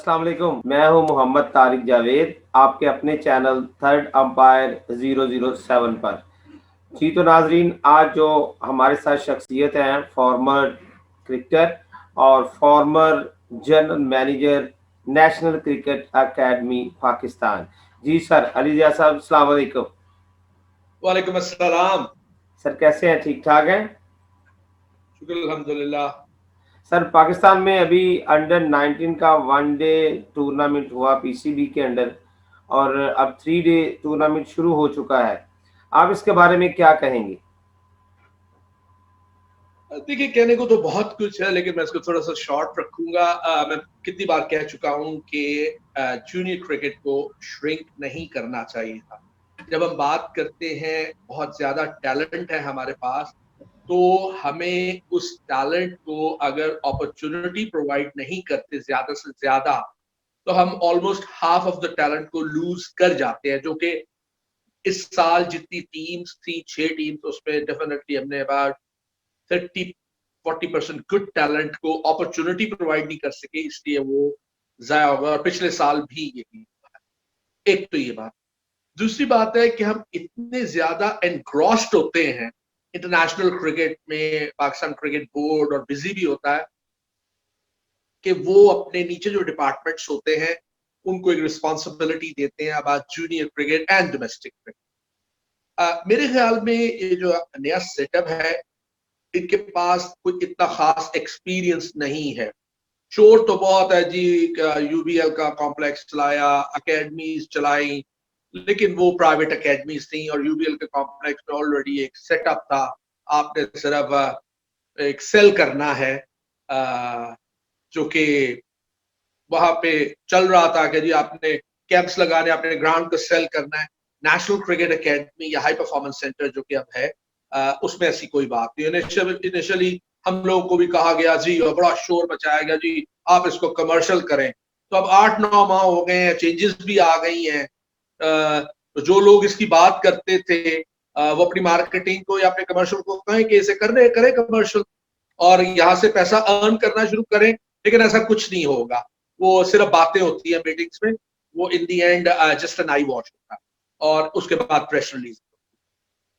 अस्सलाम वालेकुम। मैं हूं मोहम्मद तारिक जावेद, आपके अपने चैनल थर्ड अंपायर 007 पर। जी तो नाजरीन, आज जो हमारे साथ शख्सियत हैं, फॉर्मर क्रिकेटर और former general manager national cricket academy Pakistan. जी सर, अली रियाज साहब, अस्सलाम वालेकुम। वालेकुम अस्सलाम। सर कैसे हैं, ठीक ठाक हैं? शुक्र अल्हम्दुलिल्लाह। सर पाकिस्तान में अभी अंडर 19 का वनडे टूर्नामेंट हुआ पीसीबी के अंडर, और अब 3 डे टूर्नामेंट शुरू हो चुका है। आप इसके बारे में क्या कहेंगे? देखिए, कहने को तो बहुत कुछ है, लेकिन मैं इसको थोड़ा सा शॉर्ट रखूंगा। मैं कितनी बार कह चुका हूं कि जूनियर क्रिकेट को श्रिंक नहीं करना चाहिए था। जब हम बात करते हैं बहुत ज्यादा टैलेंट है हमारे पास, तो हमें उस टैलेंट को अगर अपॉर्चुनिटी प्रोवाइड नहीं करते ज्यादा से ज्यादा, तो हम almost half of the talent को लूज कर जाते हैं। जो कि इस साल जितनी टीम्स थी, 6 टीम्स, उसमें डेफिनेटली हमने अबाउट 30-40% गुड टैलेंट को अपॉर्चुनिटी प्रोवाइड नहीं कर सके, इसलिए वो जाया होगा। और पिछले साल भी यही हुआ है। एक तो ये बात। दूसरी बात है कि हम इतने ज्यादा एनग्रॉस्ड होते हैं इंटरनेशनल क्रिकेट में, पाकिस्तान क्रिकेट बोर्ड और बिजी भी होता है, कि वो अपने नीचे जो डिपार्टमेंट्स होते हैं उनको एक रिस्पॉन्सिबिलिटी देते हैं about junior cricket and domestic cricket. मेरे ख्याल में ये जो नया सेटअप है, इनके पास कोई इतना खास एक्सपीरियंस नहीं है। शोर तो बहुत है जी, यूबीएल का कॉम्प्लेक्स चलाया, अकेडमीज चलाई, लेकिन वो प्राइवेट अकेडमीज थी और यूबीएल के कॉम्प्लेक्स में ऑलरेडी एक सेटअप था। आपने सिर्फ एक सेल करना है, जो कि वहां पे चल रहा था कि जी आपने कैंप्स लगाने, अपने ग्राउंड को सेल करना है। नेशनल क्रिकेट एकेडमी या हाई परफॉर्मेंस सेंटर जो कि अब है, उसमें ऐसी कोई बात नहीं। इनिशियली हम लोगों को भी कहा गया जी, और बड़ा शोर मचाया गया जी, आप इसको कमर्शियल करें। तो अब 8-9 माह हो गए हैं, चेंजेस भी आ गई हैं। तो जो लोग इसकी बात करते थे, वो अपनी मार्केटिंग को या अपने कमर्शियल को कहें कि इसे करने करें कमर्शियल, और यहाँ से पैसा अर्न करना शुरू करें। लेकिन ऐसा कुछ नहीं होगा, वो सिर्फ बातें होती है मीटिंग्स में। वो in the end just an eyewash होता है, और उसके बाद प्रेस रिलीज।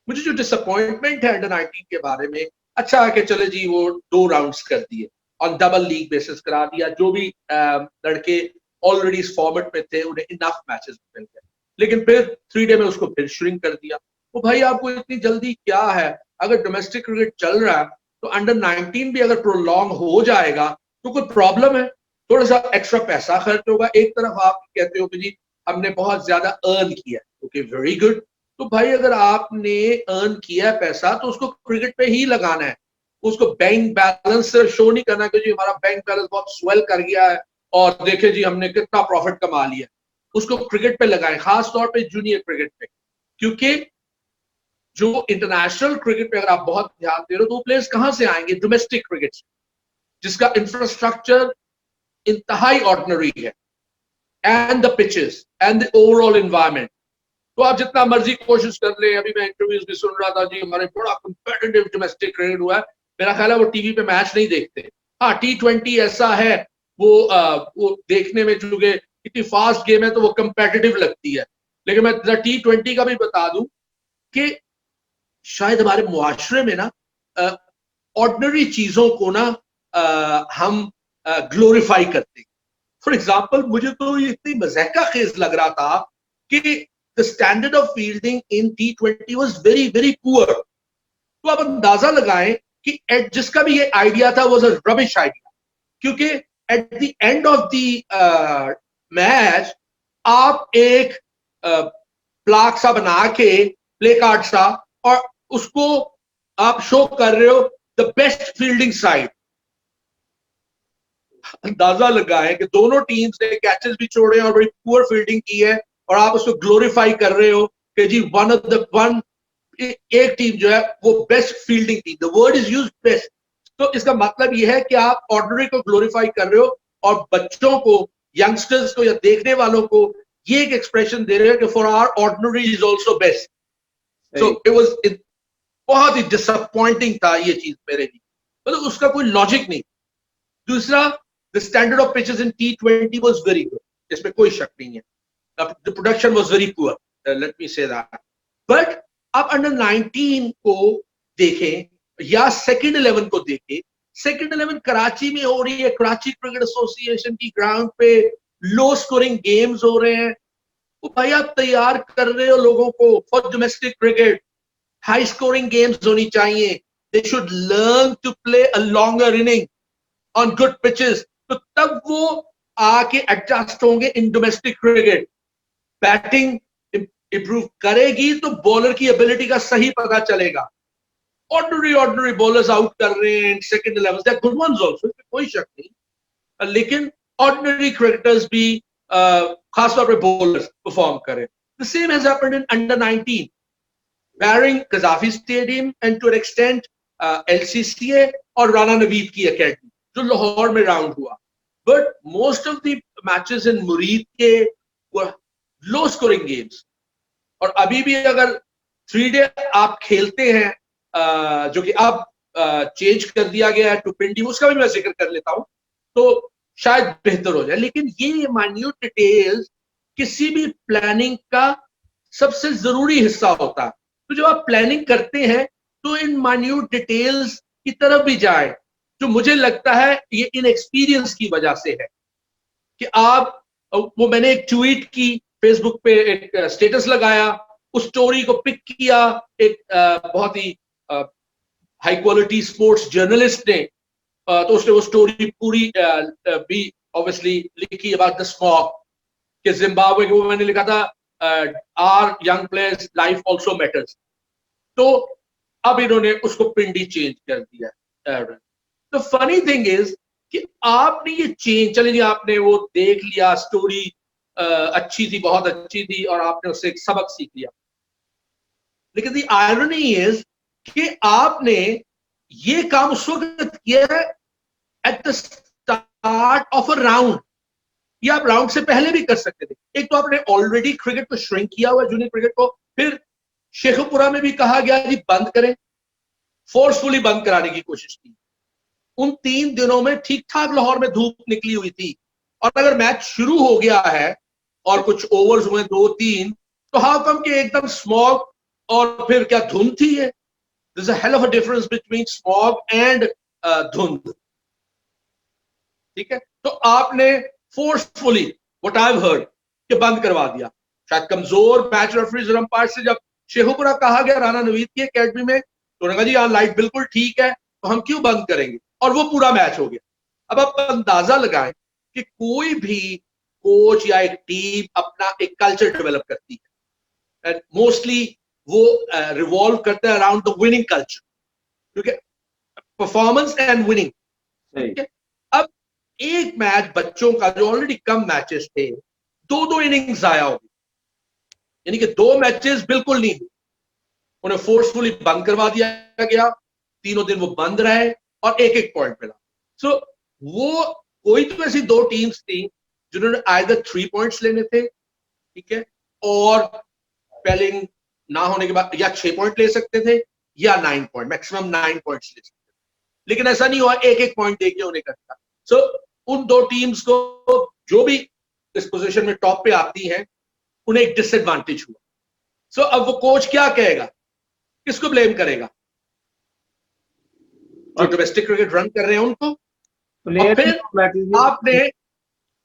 मुझे जो डिसअपॉइंटमेंट है अंडर 19 के बारे में, अच्छा है कि चले जी वो 2 राउंड्स कर दिए, ऑन डबल लीग बेसिस करा दिया। जो भी लड़के ऑलरेडी इस फॉर्मेट में थे उन्हें इनफ मैचेस मिल गए, लेकिन फिर 3 डे में उसको फिर श्रिंक कर दिया। तो भाई आपको इतनी जल्दी क्या है? अगर डोमेस्टिक क्रिकेट चल रहा है, तो अंडर 19 भी अगर प्रोलॉन्ग हो जाएगा तो कोई प्रॉब्लम है? थोड़ा सा एक्स्ट्रा पैसा खर्च होगा। एक तरफ आप कहते हो कि जी हमने बहुत ज्यादा अर्न किया, ओके वेरी गुड। तो भाई अगर आपने अर्न किया पैसा, तो उसको क्रिकेट पे ही लगाना है। उसको बैंक बैलेंस से शो नहीं करना कि जी हमारा बैंक बैलेंस बहुत स्वेल कर गया है और देखे जी हमने कितना प्रॉफिट कमा लिया। उसको क्रिकेट पे लगाएं, खास तौर पे जूनियर क्रिकेट पे। क्योंकि जो इंटरनेशनल क्रिकेट पे अगर आप बहुत ध्यान दे रहे हो, तो वो प्लेयर्स कहां से आएंगे? डोमेस्टिक क्रिकेट से, जिसका इंफ्रास्ट्रक्चर इंतहाई ऑर्डिनरी है, and the pitches and the overall environment. तो आप जितना मर्जी कोशिश कर ले। अभी मैं इंटरव्यूज भी सुन रहा था जी, हमारे बड़ा कंपेटिटिव डोमेस्टिक क्रिकेट हुआ है। मेरा ख्याल है वो टीवी पे मैच नहीं देखते। हाँ, T20 ऐसा है, वो देखने में, चूंकि इतनी फास्ट गेम है तो वो कंपेटिटिव लगती है। लेकिन मैं T20 का भी बता दूं कि शायद हमारे मुआशरे में ना ऑर्डिनरी चीजों को ना हम ग्लोरीफाई करते हैं। फॉर एग्जाम्पल, मुझे तो ये इतनी मज़ाक़ा खेज लग रहा था कि the standard of fielding in T20 was very very poor. तो आप अंदाजा लगाएं कि जिसका भी ये आइडिया था वाज अ रबिश आइडिया। क्योंकि at the end of the match आप एक प्लाक सा बना के, प्ले कार्ड सा, और उसको आप शो कर रहे हो द बेस्ट फील्डिंग साइड। अंदाजा लगाएं कि दोनों टीम्स ने कैचेस भी छोड़े और बड़ी पुअर फील्डिंग की है, और आप उसको ग्लोरीफाई कर रहे हो कि जी वन एक टीम जो है वो बेस्ट फील्डिंग थी। The word is used best. तो इसका मतलब यह है कि आप ऑर्डिनरी को ग्लोरीफाई कर रहे हो, और बच्चों को, यंगस्टर्स को या देखने वालों को ये एक एक्सप्रेशन दे रहे हो कि for our ordinary is also best. So it was बहुत ही डिसअपॉइंटिंग था ये चीज मेरे लिए। मतलब उसका कोई लॉजिक नहीं। दूसरा, The standard of pitches in T20 was very good. इसमें कोई शक नहीं है. The production was very poor. Let me say that. But आप अंडर 19 को देखें या सेकंड 11 को देखें. सेकंड 11 कराची में हो रही है, कराची क्रिकेट एसोसिएशन की ग्राउंड पे लो स्कोरिंग गेम्स हो रहे हैं. तो भाई आप तैयार कर रहे हो लोगों को for domestic cricket. High scoring games होनी चाहिए. They should learn to play a longer inning on good pitches. तो तब वो आके एडजस्ट होंगे in domestic cricket. Batting improve करेगी तो बॉलर की एबिलिटी का सही पता चलेगा. ऑर्डिनरी बॉलर्स आउट कर रहे हैं second 11, they are good ones also, कोई शक नहीं. लेकिन ऑर्डिनरी क्रिकेटर्स भी खासतौर पे बॉलर्स परफॉर्म करें. The same has happened in under 19 barring Qaddafi stadium and to an extent LCCA और राना नवीद की एकेडमी जो लाहौर में राउंड हुआ. But most of the matches in मुरीद के लो स्कोरिंग गेम्स. और अभी भी अगर 3 डे आप खेलते हैं जो कि अब चेंज कर दिया गया है टू पिंडी, उसका भी मैं जिक्र कर लेता हूं तो शायद बेहतर हो जाए. लेकिन ये माइन्यूट डिटेल्स किसी भी प्लानिंग का सबसे जरूरी हिस्सा होता है. तो जब आप प्लानिंग करते हैं तो इन माइन्यूट डिटेल्स की तरफ भी जाए. जो मुझे लगता है ये इन एक्सपीरियंस की वजह से है कि आप वो मैंने एक ट्वीट की, फेसबुक पे एक स्टेटस लगाया, उस स्टोरी को पिक किया एक बहुत ही हाई क्वालिटी स्पोर्ट्स जर्नलिस्ट ने. तो उसने वो स्टोरी पूरी भी ऑब्वियसली लिखी अबाउट द स्मॉग कि जिम्बाब्वे के, वो मैंने लिखा था our young players life also matters. तो अब इन्होंने उसको पिंडी चेंज कर दिया. तो फनी थिंग इज कि आपने ये चेंज, चलिए आपने वो देख लिया, स्टोरी अच्छी थी, बहुत अच्छी थी और आपने उससे एक सबक सीख लिया. लेकिन द आयरनी इज कि आपने ये काम उस वक्त किया है at the start of a round, या आप राउंड से पहले भी कर सकते थे. एक तो आपने ऑलरेडी क्रिकेट को श्रिंक किया हुआ, जूनियर क्रिकेट को. फिर शेखपुरा में भी कहा गया जी बंद करें, फोर्सफुली बंद कराने की कोशिश की. उन 3 दिनों में ठीक ठाक लाहौर में धूप निकली हुई थी. और अगर मैच शुरू हो गया है और कुछ ओवर्स हुए 2-3, तो हाउ कम कि एकदम स्मॉग और फिर क्या धुंध थी. है there's a hell of a difference between smog and धुंध. ठीक है, तो आपने forcefully what I have heard कि बंद करवा दिया. शायद कमजोर मैच रेफरीज और अंपायर से जब शेखुपुरा कहा गया राना नवीद की एकेडमी में, तो उन्होंने कहा जी यहाँ लाइट बिल्कुल ठीक है तो हम क्यों बंद करेंगे, और वो पूरा मैच हो गया. अब आप अंदाजा लगाएं कि कोई भी कोच या एक टीम अपना एक कल्चर डेवलप करती है एंड मोस्टली वो रिवॉल्व करता है अराउंड द विनिंग कल्चर, क्योंकि परफॉर्मेंस एंड विनिंग. ठीक है, अब एक मैच बच्चों का जो ऑलरेडी कम मैचेस थे, 2-2 इनिंग्स आया हो गई, यानी कि 2 मैचेस बिल्कुल नहीं हुए. उन्हें फोर्सफुली बंद करवा दिया गया. 3 दिन वो बंद रहे और 1-1 पॉइंट मिला. सो वो कोई तो ऐसी 2 टीम्स थी जिन्होंने आइदर 3 पॉइंट्स लेने थे, ठीक है, और स्पेलिंग ना होने के बाद या 6 पॉइंट ले सकते थे या 9 पॉइंट, मैक्सिमम 9 पॉइंट्स ले सकते थे. लेकिन ऐसा नहीं हुआ, 1-1 पॉइंट देके उन्हें करता. सो उन 2 टीम्स को जो भी इस पोजीशन में टॉप पे आती हैं उन्हें एक डिसएडवांटेज हुआ. सो अब वो कोच क्या कहेगा, किसको ब्लेम करेगा? जो डोमेस्टिक क्रिकेट रन कर रहे हैं उनको.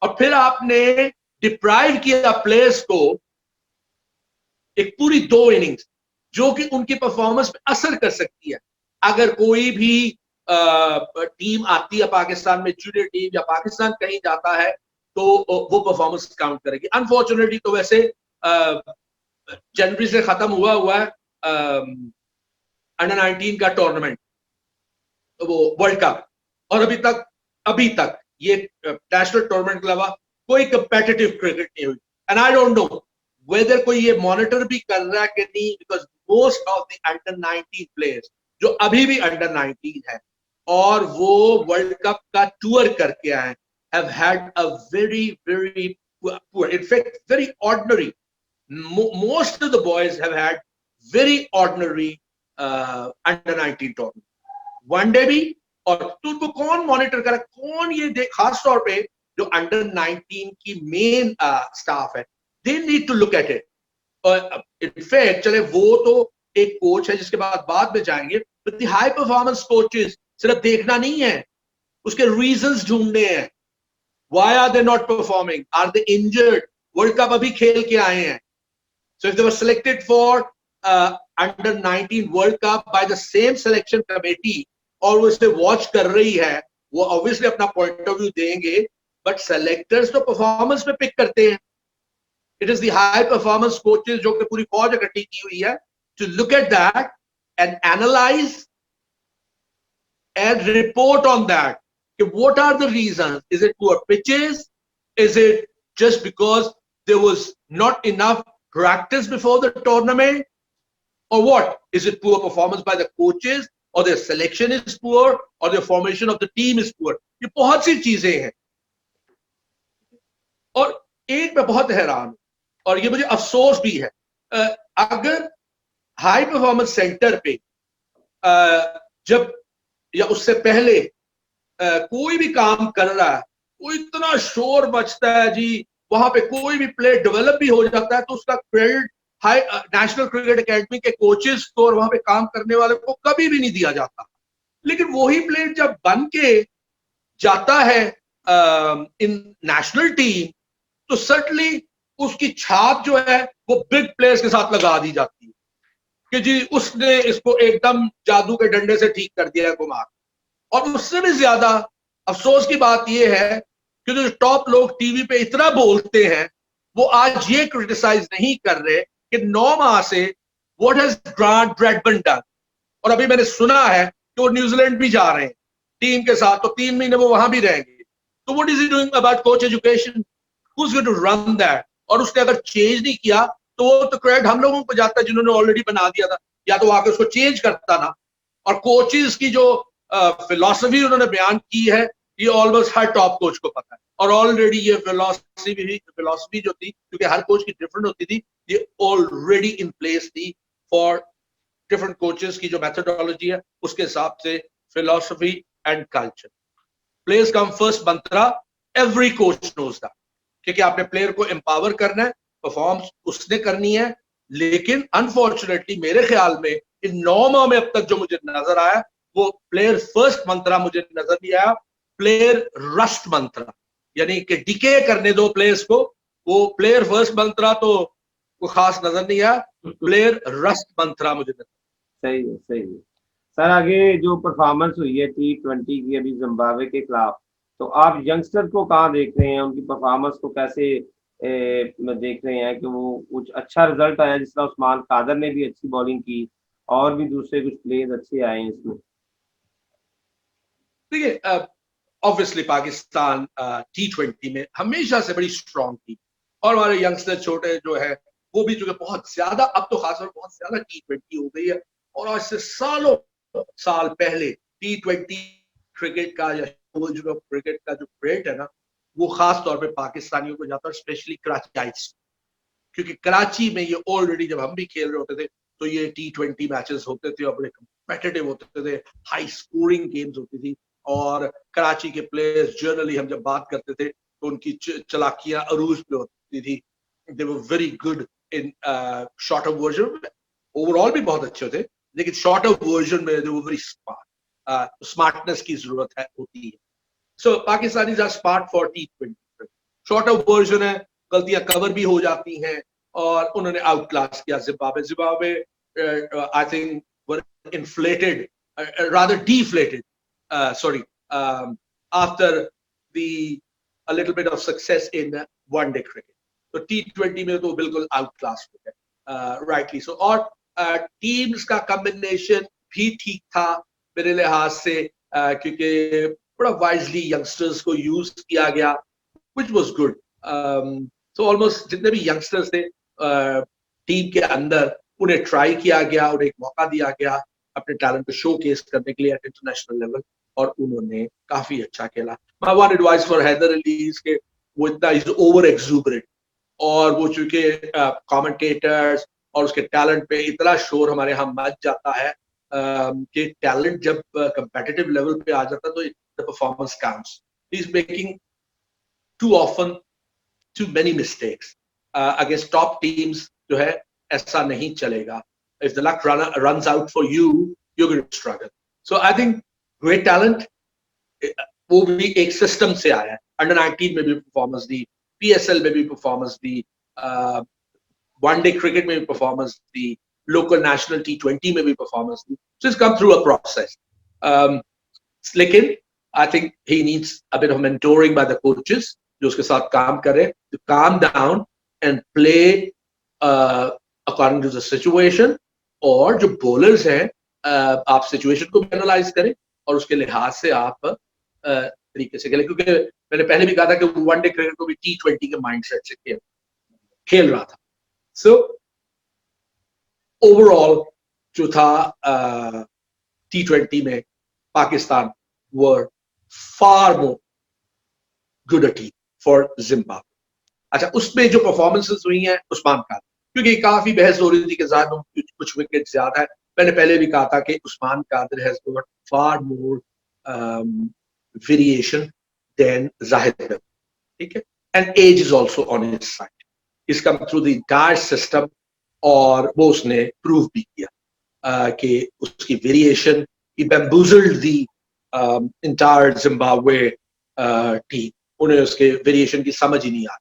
और फिर आपने डिप्राइव किया प्लेयर्स को एक पूरी 2 इनिंग्स जो कि उनकी परफॉर्मेंस पे असर कर सकती है. अगर कोई भी टीम आती है पाकिस्तान में, जूनियर टीम या पाकिस्तान कहीं जाता है, तो वो परफॉर्मेंस काउंट करेगी. अनफॉर्चुनेटली तो वैसे जनवरी से खत्म हुआ है अंडर 19 का टूर्नामेंट, वो वर्ल्ड कप, और अभी तक ये नेशनल टूर्नामेंट के अलावा कोई कंपेटिटिव क्रिकेट नहीं हुई. And I don't know whether कोई ये मॉनिटर भी कर रहा है कि नहीं, because most of the under 19 players जो अभी भी अंडर 19 है और वो वर्ल्ड कप का टूर करके आए have had a very poor, in fact very ordinary, most of the boys have had very ordinary under 19 tournament. One day भी और तो उनको कौन मॉनिटर करे, कौन ये खास तौर पे जो अंडर 19 की मेन स्टाफ है, they need to look at it. In fact चले वो तो एक कोच है जिसके बाद में जाएंगे, but the high performance coaches सिर्फ देखना नहीं है, उसके रीजंस ढूंढने हैं। Why are they not performing, are they injured, world cup अभी खेल के आए हैं, so if they were selected for under 19 world cup by the same selection committee और वो इसे वॉच कर रही है, वो ऑब्वियसली अपना पॉइंट ऑफ व्यू देंगे, बट सेलेक्टर्स तो परफॉर्मेंस पे पिक करते हैं। It is the high performance coaches जो कि पूरी फौज इकट्ठी की हुई है to look at that and analyze and report on that. What are the reasons? Is it poor pitches? Is it just because there was not enough practice before the tournament? Or what? Is it poor performance by the coaches? Or their selection is poor? Or their formation of the team is poor? ये बहुत सी चीजें हैं। और एक मैं बहुत हैरान हूं और ये मुझे अफसोस भी है, अगर हाई परफॉर्मेंस सेंटर पे जब या उससे पहले कोई भी काम कर रहा है, वो इतना शोर मचता है जी, वहां पे कोई भी प्लेयर डेवलप भी हो जाता है तो उसका credit high national cricket academy के कोचेस को और वहां पे काम करने वाले को कभी भी नहीं दिया जाता। लेकिन वही प्लेयर जब बन के जाता है इन नेशनल टीम, तो सर्टनली उसकी छाप जो है वो बिग प्लेयर्स के साथ लगा दी जाती है कि जी उसने इसको एकदम जादू के डंडे से ठीक कर दिया है कुमार। और उससे भी ज्यादा अफसोस की बात यह है कि जो टॉप लोग टीवी पे इतना बोलते हैं, वो आज ये क्रिटिसाइज नहीं कर रहे कि 9 माह से what has grant Bradman done. और अभी मैंने सुना है कि वो न्यूजीलैंड भी जा रहे हैं टीम के साथ, तो 3 महीने वो वहां भी रहेंगे। तो what is he doing about coach education? Who's going to run that? और उसने अगर चेंज नहीं किया तो वो तो क्रेडिट हम लोगों को जाता है जिन्होंने ऑलरेडी बना दिया था, या तो आके उसको चेंज करता ना। और कोचेस की जो फिलॉसफी उन्होंने बयान की है, ये ऑलमोस्ट हर टॉप कोच को पता है। और ऑलरेडी ये फिलॉसफी जो थी, क्योंकि हर कोच की डिफरेंट होती थी, ये ऑलरेडी इन प्लेस थी फॉर डिफरेंट कोचेस की जो मेथोडोलॉजी है, उसके हिसाब से philosophy and culture. Players come first mantra, every coach knows that, क्योंकि आपने प्लेयर को एम्पावर करना है, परफॉर्म उसने करनी है। लेकिन अनफॉर्चुनेटली मेरे ख्याल में इन 9 माह में अब तक जो मुझे नजर आया, वो प्लेयर फर्स्ट मंत्रा मुझे नजर नहीं आया, प्लेयर रस्ट मंत्रा, यानी कि डिके करने दो प्लेयर्स को। वो प्लेयर फर्स्ट मंत्रा तो वो खास नजर नहीं आया, प्लेयर रस्ट मंत्रा मुझे नजर। सही है, सही है सर। आगे जो परफॉर्मेंस हुई है T20 की अभी जिम्बाब्वे के खिलाफ, तो आप यंगस्टर को कहाँ देख रहे हैं, उनकी परफॉर्मेंस को कैसे देख रहे हैं कि वो कुछ अच्छा रिजल्ट आया, जिस तरह उस्मान कादर ने भी अच्छी बॉलिंग की और भी दूसरे कुछ प्लेयर्स अच्छे आए हैं इसमें? देखिए, ऑब्वियसली पाकिस्तान T20 में हमेशा से बड़ी स्ट्रॉन्ग थी, और हमारे यंगस्टर छोटे जो है वो भी चूंकि बहुत ज्यादा, अब तो खासकर बहुत ज्यादा T20 हो गई है, और आज से सालों साल पहले T20 क्रिकेट का या क्रिकेट का जो क्रेडिट है ना, वो खास तौर पे पाकिस्तानियों को जाता है, स्पेशली कराची, क्योंकि कराची में ये ऑलरेडी जब हम भी खेल रहे होते थे तो ये T20 मैचेस होते थे और बड़े कम्पिटिटिव होते थे, हाई स्कोरिंग गेम्स होती थी। और कराची के प्लेयर्स जनरली हम जब बात करते थे तो उनकी चलाकियां अरूज पे होती थी। They were very good in shorter version, overall भी बहुत अच्छे होते, लेकिन शॉर्टर वर्जन में they were very smart. Smartness की जरूरत है होती है। So Pakistanis are smart for T20। Shorter version है, गलतियां कवर भी हो जाती हैं, और उन्होंने आउट क्लास किया Zimbabwe. I think were inflated, rather deflated, after a little bit of success in one day cricket. तो T20 में तो बिल्कुल आउट क्लास हो गया, राइटली सो। और टीम्स का कॉम्बिनेशन भी ठीक था मेरे लिहाज से, क्योंकि बड़ा वाइजली यंगस्टर्स को यूज किया गया, which was good. So almost जितने भी यंगस्टर्स थे टीम के अंदर, उन्हें ट्राई किया गया, उन्हें एक मौका दिया गया अपने टैलेंट को शोकेस करने के लिए एट इंटरनेशनल लेवल, और उन्होंने काफी अच्छा खेला। My one advice for Haider Ali is कि वो इतना इज ओवर एक्सूबरेंट, और वो चूंकि कमेंटेटर्स और उसके टैलेंट पे इतना शोर हमारे यहाँ मच जाता है, कि टैलेंट जब कंपेटिटिव लेवल पे आ जाता तो the performance counts. He is making too often too many mistakes against top teams. जो है ऐसा नहीं चलेगा. If the luck runs out for you, you're going to struggle. So I think great talent, वो भी एक सिस्टम से आया है. अंडर 19 में भी परफॉर्मेंस दी, PSL में भी परफॉर्मेंस दी, वनडे क्रिकेट में भी परफॉर्मेंस दी, लोकल नेशनल T20 में भी परफॉर्मेंस दी. So it's come through a process. लेकिन I think he needs a bit of mentoring by the coaches जो उसके साथ काम करें, to calm down and play according to the situation. और जो बॉलर्स हैं, आप सिचुएशन को भी एनालाइज करें और उसके लिहाज से आप तरीके से खेलें. क्योंकि मैंने पहले भी कहा था कि वनडे क्रिकेट को भी T20 के माइंडसेट से खेल रहा था. सो ओवरऑल जो था T20 में Pakistan were far more good a team for Zimbabwe. अच्छा, उसमें जो परफॉर्मेंसेस हुई हैं उस्मान खान, क्योंकि काफी बहस हो रही थी कि ज़ाहिद कुछ विकेट ज्यादा है. मैंने पहले भी कहा था कि Usman Qadir has got far more variation than Zahid. ठीक है, and age is also on his side. Is come through the entire system और वो उसने प्रूव भी किया कि उसकी variation, he bamboozled the entire Zimbabwe team. उन्हें उसके वेरिएशन की समझ ही नहीं आई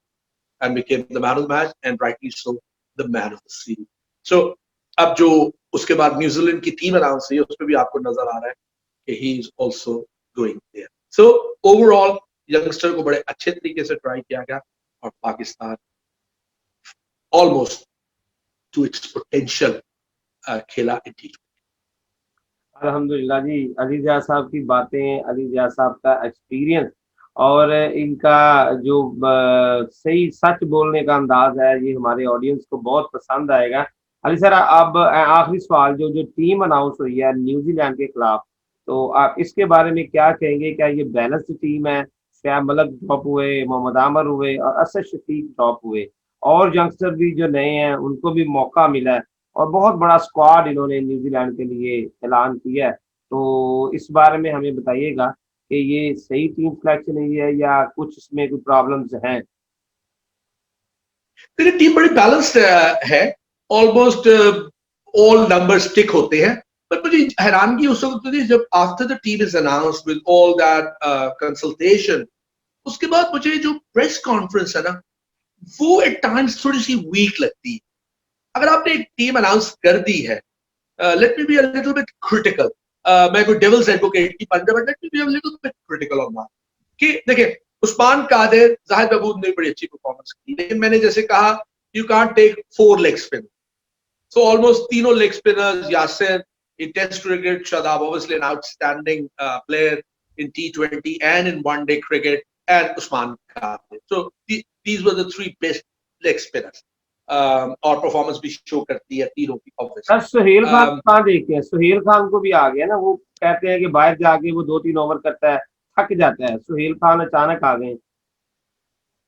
and became the man of the match and rightly so the man of the series. So अब जो उसके बाद न्यूजीलैंड की टीम अनाउंस हुई उसमें भी आपको नजर आ रहा है कि he is also going there. So overall youngster को बड़े अच्छे तरीके से ट्राई किया गया और Pakistan almost to its potential खेला in T20. अल्हम्दुलिल्लाह जी, अली जिया साहब की बातें, अली जिया साहब का एक्सपीरियंस और इनका जो सही सच बोलने का अंदाज है, ये हमारे ऑडियंस को बहुत पसंद आएगा. अली सर, अब आखिरी सवाल, जो जो टीम अनाउंस हुई है न्यूजीलैंड के खिलाफ, तो आप इसके बारे में क्या कहेंगे? क्या ये बैलेंस्ड टीम है? क्या मलक ड्रॉप हुए, मोहम्मद आमर हुए और असद शफीक ड्रॉप हुए, और यंगस्टर भी जो नए हैं उनको भी मौका मिला है और बहुत बड़ा स्क्वाड इन्होंने न्यूजीलैंड के लिए ऐलान किया है. तो इस बारे में हमें बताइएगा कि ये सही टीम सिलेक्शन हुई है या कुछ इसमें कोई प्रॉब्लम्स हैं? देखिए, टीम बड़ी बैलेंस्ड है. ऑलमोस्ट ऑल नंबर्स टिक होते हैं. पर मुझे हैरानगी उस वक्त होती है जब after the team is announced with all that consultation, उसके बाद मुझे जो प्रेस कॉन्फ्रेंस है ना, वो एट टाइम्स थोड़ी सी वीक लगती है. अगर आपने एक टीम अनाउंस कर दी है, let me be a little bit critical. मैं कोई डेविल्स एडवोकेट की बन रहा, but let me be a little bit critical on that. कि देखिए, उस्मान कादिर, जाहिद महमूद ने बड़ी अच्छी परफॉर्मेंस की, लेकिन मैंने जैसे कहा, you can't take 4 leg spin. So almost तीनों leg spinners, Yasir in test cricket, Shadab obviously an outstanding player in T20 and in one-day cricket, and Usman Khan. So these were the 3 best leg spinners. और performance भी show करती है तीनों की sir, obviously. Suhail Khan कहाँ देखते हैं? सुहेल खान को भी आ गया ना, वो कहते हैं कि बाहर जाके वो 2-3 ओवर करता है, थक जाता है. सुहेल खान अचानक आ गए.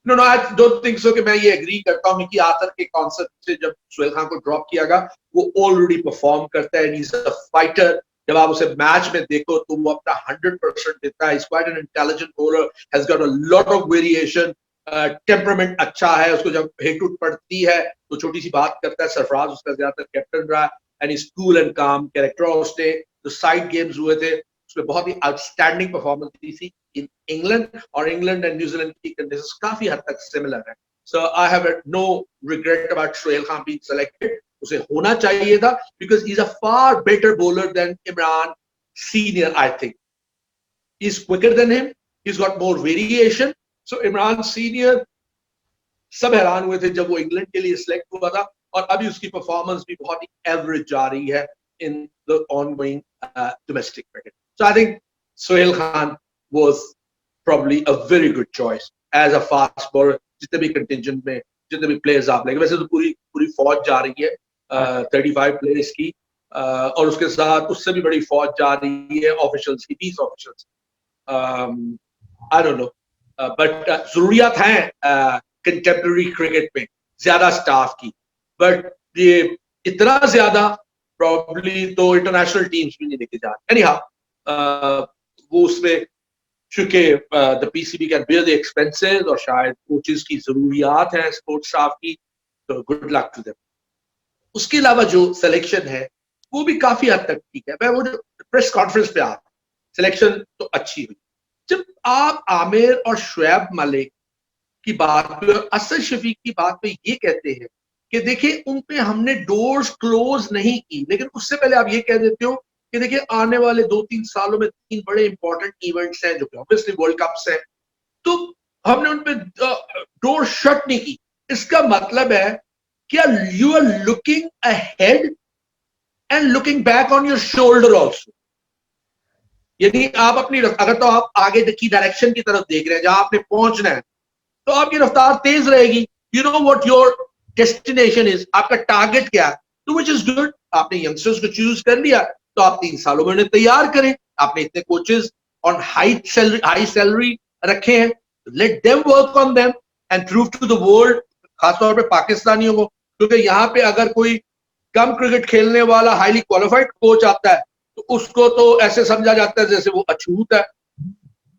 No no, I don't think so कि मैं ये एग्री करता हूँ कि आतर के कॉन्सेप्ट से जब सुहेल खान को ड्रॉप किया गया, वो ऑलरेडी परफॉर्म करता है. ही इज अ फाइटर. जब आप उसे मैच में देखो तो वो अपना 100% देता है. Is quite an intelligent bowler, has got a lot of variation, temperament अच्छा है. उसको जब हिट उठ पड़ती है तो छोटी सी बात करता है. सरफराज उसका ज्यादातर कैप्टन रहा, एंड इज कूल एंड काम कैरेक्टर. और उसने जो साइड गेम्स हुए थे उसमें बहुत ही आउटस्टैंडिंग परफॉर्मेंस दी थी इन इंग्लैंड. और इंग्लैंड एंड न्यूजीलैंड की कंडीशंस काफी हद तक सिमिलर है. So I have no regret about Suhail Khan being selected. उसे होना चाहिए था, because he is a far better bowler than Imran senior. I think he is quicker than him, he is got more variation. So Imran senior, सब हैरान हुए थे जब वो इंग्लैंड के लिए सिलेक्ट हुआ था, और अभी उसकी परफॉर्मेंस भी बहुत ही एवरेज जा रही है in the ongoing domestic cricket. So I think Sohail Khan was probably a very good choice as a fast bowler. जितने भी contingent में जितने भी players आप लेंगे, वैसे तो पूरी फौज जा रही है 35 players की, और उसके साथ उससे भी बड़ी फौज जा रही है ऑफिशियल्स की, 20 officials. I don't know, but जरूरियात हैं कंटेम्पररी क्रिकेट में ज्यादा स्टाफ की, बट ये इतना ज्यादा प्रॉब्ली तो इंटरनेशनल टीम्स भी नहीं लेके जा रहे। एनीहाउ वो उसमें चूंकि the PCB can bear the expenses और शायद कोचेस की जरूरियात है स्पोर्ट्स स्टाफ की, तो गुड लक टू देम। उसके अलावा जो सिलेक्शन है वो भी काफी हद तक ठीक है। मैं वो जो प्रेस कॉन्फ्रेंस पे आ, सिलेक्शन तो अच्छी हुई। जब आप आमिर और शुएब मलिक की बात पे और असद शफीक की बात पे ये कहते हैं कि देखिए उन पे हमने डोर्स क्लोज नहीं की, लेकिन उससे पहले आप ये कह देते हो कि देखिए आने वाले 2-3 सालों में 3 बड़े इंपॉर्टेंट इवेंट्स हैं जो कि ऑब्वियसली वर्ल्ड कप्स हैं, तो हमने उन पे डोर शट नहीं की। इसका मतलब है क्या you are looking ahead and looking back on your shoulder also. यानी आप अपनी अगर तो आप आगे की डायरेक्शन की तरफ देख रहे हैं जहां आपने पहुंचना है, तो आपकी रफ्तार तेज रहेगी। You know what your destination is, आपका टारगेट क्या है, तो विच इज गुड। आपने यंगस्टर्स को चूज कर लिया, तो आप 3 सालों में उन्हें तैयार करें। आपने इतने कोचेस ऑन हाई सैलरी रखे हैं, let them work on them and prove to the world, खासतौर पे पाकिस्तानियों को, क्योंकि यहाँ पे अगर कोई कम क्रिकेट खेलने वाला हाईली क्वालिफाइड कोच आता है तो उसको तो ऐसे समझा जाता है जैसे वो अछूत है,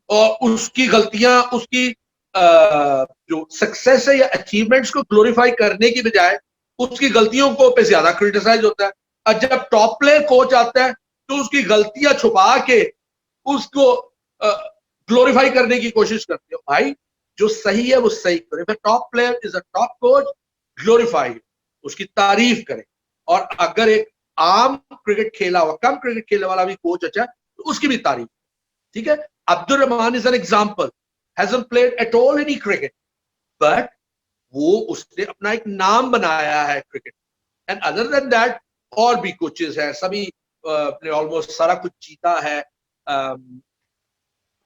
और उसकी गलतियां, उसकी जो सक्सेस है या अचीवमेंट्स को ग्लोरीफाई करने की बजाय उसकी गलतियों को पे ज्यादा क्रिटिसाइज होता है। और जब टॉप प्लेयर कोच आता है तो उसकी गलतियां छुपा के उसको ग्लोरीफाई करने की कोशिश करते हो। भाई जो सही है वो सही करें। Top player is a top coach, glorify, उसकी तारीफ करें। और अगर एक आम क्रिकेट खेला हुआ, कम क्रिकेट खेलने वाला भी कोच अच्छा है तो उसकी भी तारीफ, ठीक है। Abdul Rahman is an example, hasn't played at all any cricket, but वो उसने अपना एक नाम बनाया है cricket. And other than that और भी कोचेस हैं, सभी ने ऑलमोस्ट सारा कुछ जीता है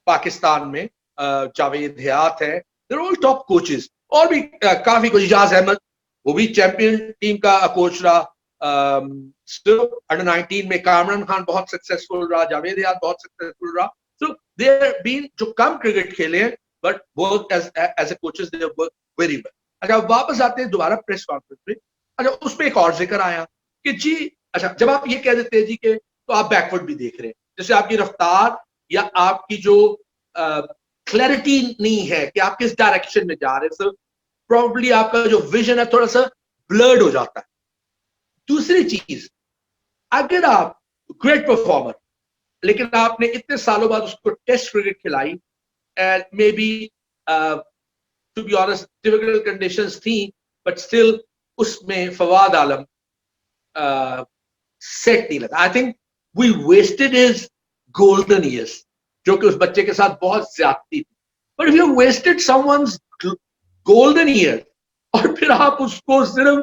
पाकिस्तान में। जावेद हयात है, देयर ऑल टॉप कोचेस। और भी काफी कोच, इजाज अहमद वो भी चैंपियन टीम का कोच रहा। अंडर 19 में कामरान खान बहुत सक्सेसफुल रहा, जावेद हयात बहुत सक्सेसफुल रहा। So there have been जो कम क्रिकेट खेले हैं but work as a coaches they work very well। अच्छा वापस आते हैं दोबारा प्रेस कॉन्फ्रेंस पे। अच्छा उसमें एक और जिक्र आया कि जी अच्छा जब आप ये कह देते हैं जी के तो आप बैकवर्ड भी देख रहे हैं, जैसे आपकी रफ्तार या आपकी जो क्लैरिटी नहीं है कि आप किस डायरेक्शन में जा रहे हैं, सर प्रॉब्ली आपका जो विजन है थोड़ा सा ब्लर्ड हो जाता है। दूसरी चीज, अगर आप ग्रेट परफॉर्मर लेकिन आपने इतने सालों बाद उसको टेस्ट क्रिकेट खिलाई and maybe to be honest difficult conditions थी, बट स्टिल उसमें फवाद आलम सेट नहीं लगा। I think we wasted his golden years, जो कि उस बच्चे के साथ बहुत ज्यादती थी। But if you wasted someone's golden year और फिर आप उसको सिर्फ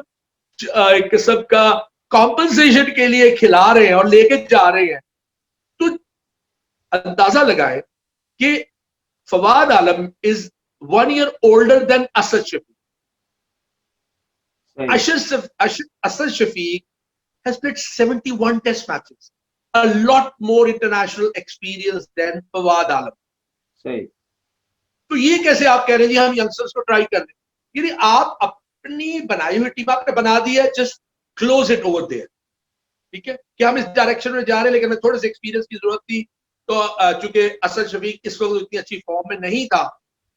एक किस्म का कॉम्पनसेशन के लिए खिला रहे हैं और लेके जा रहे हैं, तो अंदाजा लगाए कि Fawad Alam is 1 year older than Asad Shafiq. Asad Shafiq has played 71 test matches, a lot more international experience than Fawad Alam. सही। तो ये कैसे आप कह रहे हैं जी हम यंगस्टर्स को ट्राई कर रहे हैं? यानी आप अपनी बनाई हुई टीम आपने बना दी है, just close it over there, ठीक है कि हम इस डायरेक्शन में जा रहे हैं, लेकिन हमें थोड़े से एक्सपीरियंस की जरूरत थी। तो चूंकि असद शफीक इस वक्त इतनी अच्छी फॉर्म में नहीं था,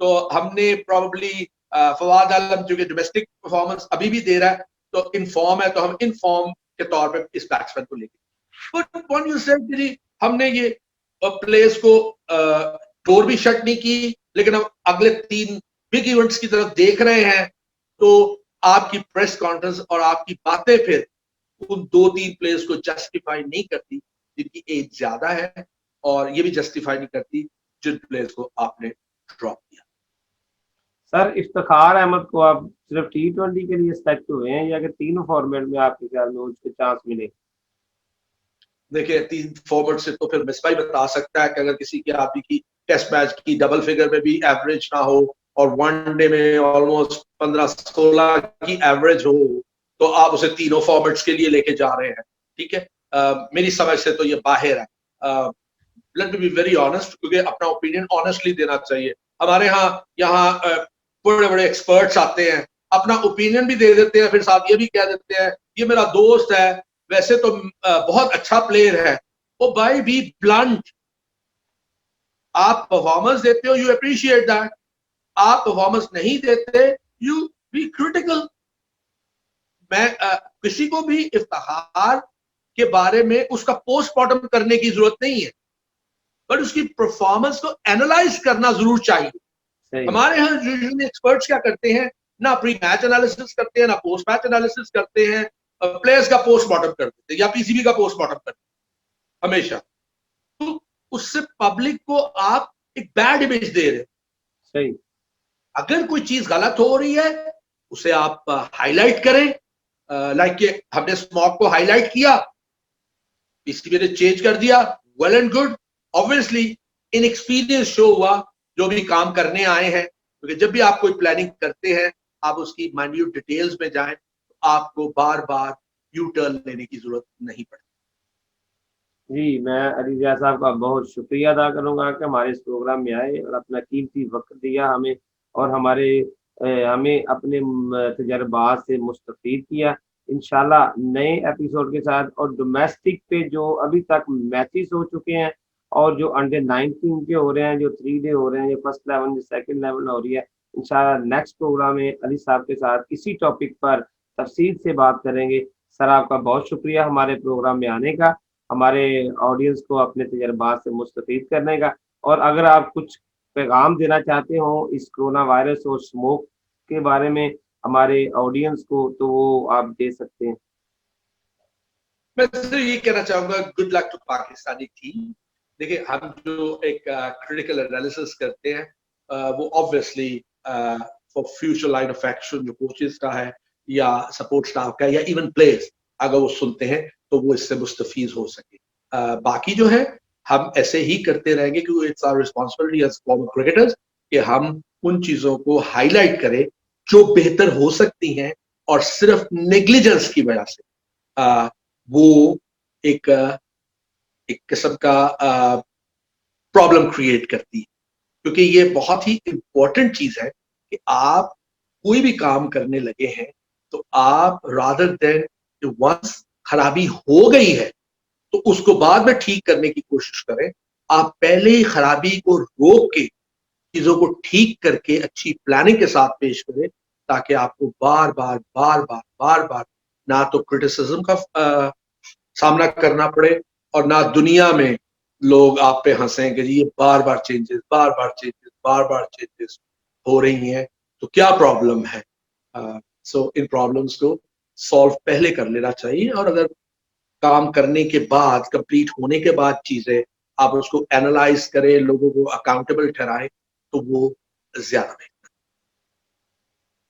तो हमने प्रॉब्ली फवाद आलम जो कि डोमेस्टिक परफॉर्मेंस अभी भी दे रहा है, तो इन फॉर्म है, तो हम इन फॉर्म के तौर पे इस बैट्समैन को लेके। बट व्हेन यू सेड जी हमने ये प्लेयर्स को डोर भी शट नहीं की, लेकिन हम अगले 3 बिग इवेंट्स की तरफ देख रहे हैं, तो आपकी प्रेस कॉन्फ्रेंस और आपकी बातें फिर उन 2-3 प्लेयर्स को जस्टिफाई नहीं करती जिनकी एज ज्यादा है, और ये भी जस्टिफाई नहीं करती जिन प्लेयर्स को आपने ड्रॉप किया। सर इफ्तिखार अहमद को आप सिर्फ T20 के लिए सिलेक्ट हुए हैं या कि तीनों फॉर्मेट में आपके ख्याल में उसके चांस मिले? देखिए 3 फॉर्मेट से तो फिर मिसबाई बता सकता है कि अगर किसी की आपकी की टेस्ट मैच की डबल फिगर में भी एवरेज ना हो और वनडे में ऑलमोस्ट 15-16 की एवरेज हो, तो आप उसे तीनों फॉर्मेट्स के लिए लेके जा रहे हैं, ठीक है। मेरी समझ से तो ये बाहर है। Let me be very honest, क्योंकि अपना ओपिनियन ऑनेस्टली देना चाहिए। हमारे यहाँ बड़े बड़े एक्सपर्ट्स आते हैं, अपना ओपिनियन भी दे देते हैं, फिर साथ ये भी कह देते हैं ये मेरा दोस्त है, वैसे तो बहुत अच्छा प्लेयर है, ओ भाई बी ब्लंट, आप परफॉर्मेंस देते हो, यू अप्रिशिएट दैट, आप परफॉर्मेंस नहीं देते, यू बी क्रिटिकल। मैं किसी को भी इफ्तिखार के बारे में उसका पोस्टमार्टम करने की जरूरत नहीं है, बट उसकी परफॉर्मेंस को एनालाइज करना जरूर चाहिए। हमारे यहाँ यूजुअली एक्सपर्ट्स क्या करते हैं, ना प्री मैच एनालिसिस करते हैं, ना पोस्ट मैच एनालिसिस करते हैं, प्लेयर्स का पोस्टमार्टम कर देते हैं या पीसीबी का पोस्टमार्टम करते हैं हमेशा। तो उससे पब्लिक को आप एक बैड इमेज दे रहे। सही। अगर कोई चीज गलत हो रही है उसे आप हाईलाइट करें, लाइक कि हमने स्मॉग को हाईलाइट किया, पीसीबी ने चेंज कर दिया, well and good. Obviously inexperience show हुआ जो भी काम करने आए हैं, क्योंकि जब भी आप कोई प्लानिंग करते हैं आप उसकी माइन्यूट डिटेल्स में जाएं, तो आपको बार बार यू टर्न लेने की जरूरत नहीं पड़ती। जी, मैं अली रियाज साहब का बहुत शुक्रिया अदा करूँगा कि हमारे इस प्रोग्राम में आए और अपना कीमती वक़्त दिया हमें और हमें अपने तजर्बात से मुस्तफ़ीद किया। इंशाल्लाह नए एपिसोड के साथ और डोमेस्टिक पे जो अभी तक मैचेस हो चुके हैं और जो अंडर 19 के हो रहे हैं, जो 3 डे हो रहे हैं, जो फर्स्ट लेवल, जो सेकंड लेवल हो रही है, इंशाल्लाह नेक्स्ट प्रोग्राम में अली साहब के साथ इसी टॉपिक पर तफ़सील से बात करेंगे। सर आपका बहुत शुक्रिया हमारे प्रोग्राम में आने का, हमारे ऑडियंस को अपने तजर्बात से मुस्तफ़ीद करने का। और अगर आप कुछ पैगाम देना चाहते हो इस कोरोना वायरस और स्मोक के बारे में हमारे ऑडियंस को, तो वो आप दे सकते हैं। मैं सिर्फ ये कहना चाहूंगा, good luck to Pakistani team. देखिए, हम जो एक क्रिटिकल एनालिसिस करते हैं वो obviously for future line of action जो कोचेस का है या सपोर्ट स्टाफ का या इवन प्लेयर्स अगर वो सुनते हैं तो वो इससे मुस्तफीज हो सके। बाकी जो है हम ऐसे ही करते रहेंगे, क्योंकि it's our responsibility as former cricketers कि हम उन चीजों को हाईलाइट करें जो बेहतर हो सकती हैं और सिर्फ नेग्लिजेंस की वजह से वो एक एक किस्म का प्रॉब्लम क्रिएट करती है। क्योंकि ये बहुत ही इंपॉर्टेंट चीज है कि आप कोई भी काम करने लगे हैं तो आप रादर देन वंस खराबी हो गई है तो उसको बाद में ठीक करने की कोशिश करें। आप पहले ही खराबी को रोक के चीजों को ठीक करके अच्छी प्लानिंग के साथ पेश करें, ताकि आपको बार बार बार बार बार बार ना तो क्रिटिसिज्म का सामना करना पड़े और ना दुनिया में लोग आप पे हंसें कि ये बार बार चेंजेस बार बार चेंजेस हो रही हैं, तो क्या प्रॉब्लम है। सो इन प्रॉब्लम्स को सॉल्व पहले कर लेना चाहिए, और अगर काम करने के बाद, कंप्लीट होने के बाद चीजें आप उसको एनालाइज करें, लोगों को अकाउंटेबल ठहराएं, तो वो ज्यादा बेहतर।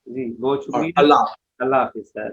जी, बहुत और शुक्रिया। अल्लाह अल्लाह हाफ़िज़ सर।